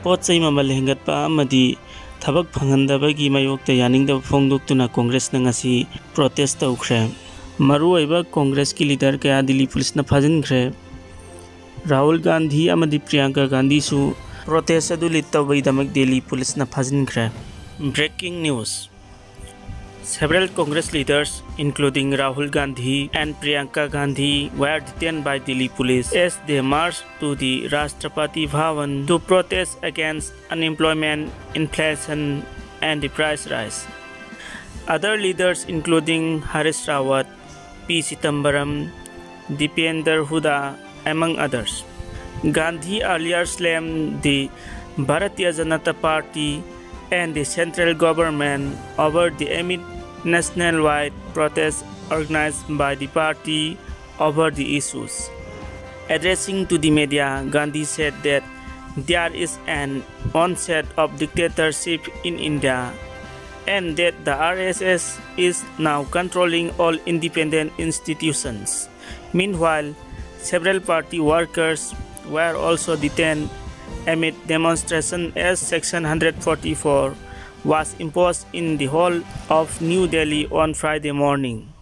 पोतचै ममल हेंगतपा अमदी थबक फंगनदबगी मायोक्ता यानिंगदब फोंगदोक्तुना कांग्रेसना ngasi protest तौखरे मरुओइबा Congress की leader कया Delhi police न फजिनखरे राहुल गांधी अमदी प्रियंका गांधी सु प्रोटेस्ट अदु लीड तौबैदमक दिल्ली पुलिस न फजिनखरे breaking news Several Congress leaders, including Rahul Gandhi and Priyanka Gandhi, were detained by Delhi police as they marched to the Rashtrapati Bhavan to protest against unemployment, inflation, and the price rise. Other leaders, including Harish Rawat, P. Sitambaram, Dipender Huda, among others. Gandhi earlier slammed the Bharatiya Janata Party and the central government over the nationwide protests organized by the party over the issues. Addressing to the media, Gandhi said that there is an onset of dictatorship in India and that the RSS is now controlling all independent institutions. Meanwhile, several party workers were also detained amid demonstration as Section 144 was imposed in the whole of New Delhi on Friday morning.